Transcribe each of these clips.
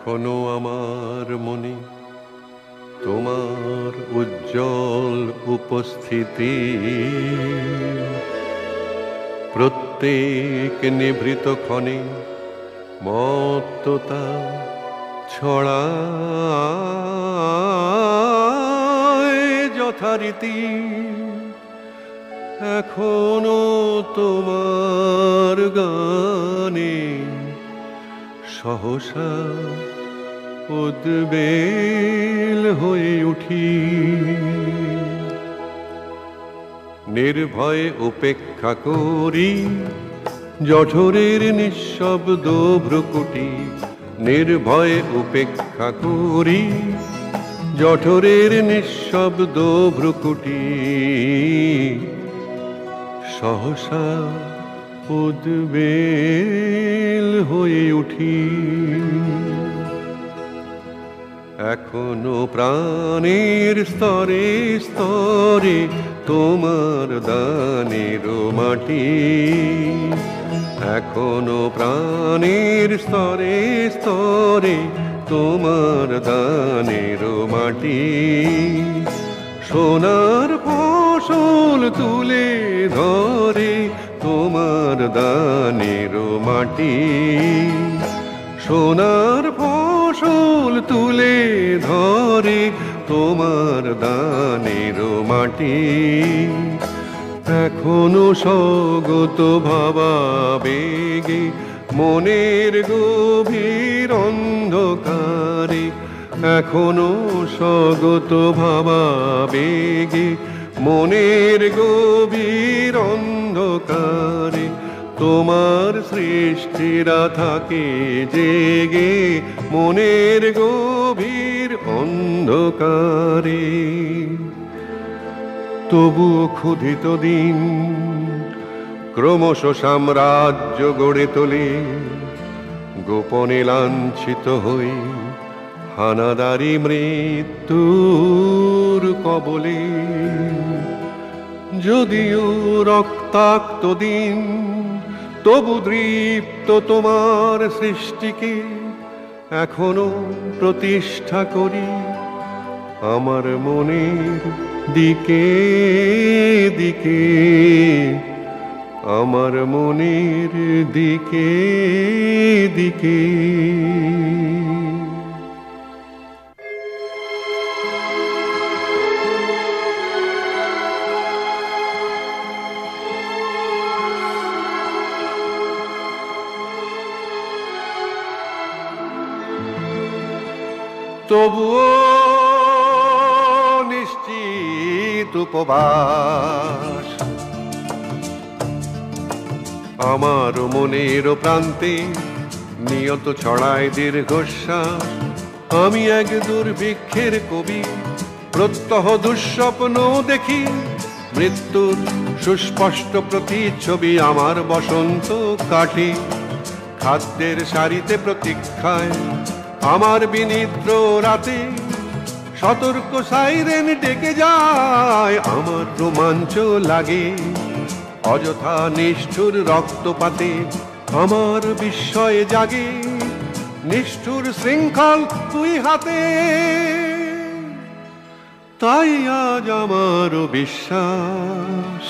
এখনো আমার মনে তোমার উজ্জ্বল উপস্থিতি, প্রত্যেক নিভৃত ক্ষণে মত্ততা ছড়ায় যথারীতি। এখনো তোমার গানে সহসা উদ্বেল হয়ে উঠি, নির্ভয়ে উপেক্ষা করি জঠরের নিঃশব্দ ভ্রুকুটি। নির্ভয়ে উপেক্ষা করি জঠরের নিঃশব্দ ভ্রুকুটি, সহসা উদ্বেল হয়ে উঠি। এখনো প্রাণের স্তরে স্তরে তোমার দানের মাটি, এখনো প্রাণের স্তরে স্তরে তোমার দানের মাটি। সোনার ফসল তুলে ধরে তোমার দানের মাটি, সোনার ফসল তুলে ধরে তোমার দানের মাটি। এখনো স্বগত ভাবাবেগে মনের গভীর অন্ধকারে, এখনো স্বগত ভাবাবেগে মনের গভীর অন্ধকারে তোমার সৃষ্টিরা থাকে জেগে মনের গভীর অন্ধকারে। তবুও ক্ষুধিত দিন ক্রমশ সাম্রাজ্য গড়ে তোলে, গোপনে লাঞ্ছিত হই হানাদারি মৃত্যুর কবলে। যদিও রক্তাক্ত দিন তবু দৃপ্ত তোমার সৃষ্টিকে এখনো প্রতিষ্ঠা করি আমার মনের দিকে দিকে, আমার মনের দিকে দিকে। তবুও নিশ্চিত উপবাস আমার মনের প্রান্তে নিয়ত ছড়ায় দীর্ঘশ্বাস। আমি এক দুর্ভিক্ষের কবি, প্রত্যহ দুঃস্বপ্ন দেখি, মৃত্যুর সুস্পষ্ট প্রতিচ্ছবি আমার বসন্ত কাটে। খাদ্যের সারিতে প্রতীক্ষায় আমার বিনিদ্র রাতে সতর্ক সাইরেন ডেকে যায়, আমার রোমাঞ্চ লাগে অযথা নিষ্ঠুর রক্তপাতে আমার বিস্ময়ে জাগে। নিষ্ঠুর শৃঙ্খল তুই হাতে, তাই আজ আমার বিশ্বাস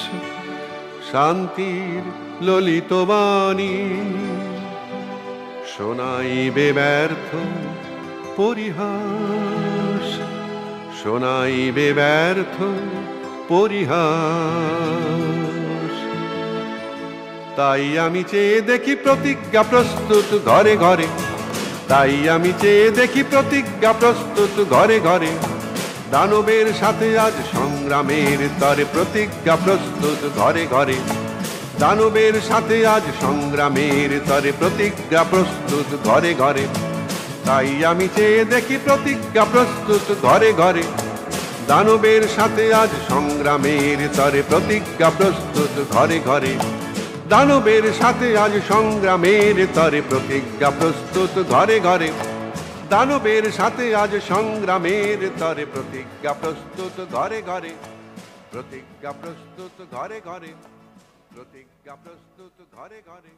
শান্তির ললিত বাণী শোনাইবে ব্যর্থ পরিহাস, শোনাইবে ব্যর্থ পরিহাস। তাই আমি চেয়ে দেখি প্রতিজ্ঞা প্রস্তুত ঘরে ঘরে, তাই আমি চেয়ে দেখি প্রতিজ্ঞা প্রস্তুত ঘরে ঘরে। দানবের সাথে আজ সংগ্রামের তরে প্রতিজ্ঞা প্রস্তুত ঘরে ঘরে, দানবের সাথে আজ সংগ্রামের তরে প্রতিজ্ঞা প্রস্তুত ঘরে ঘরে। তাই আমি চেয়ে দেখি প্রতিজ্ঞা প্রস্তুত ঘরে ঘরে, দানবের সাথে আজ সংগ্রামের তরে প্রতিজ্ঞা প্রস্তুত ঘরে ঘরে। দানবের সাথে আজ সংগ্রামের তরে প্রতিজ্ঞা প্রস্তুত ঘরে ঘরে, দানবের সাথে আজ সংগ্রামের তরে প্রতিজ্ঞা প্রস্তুত ঘরে ঘরে, প্রতিজ্ঞা প্রস্তুত ঘরে ঘরে, প্রতিজ্ঞা প্রস্তুত ঘরে ঘরে।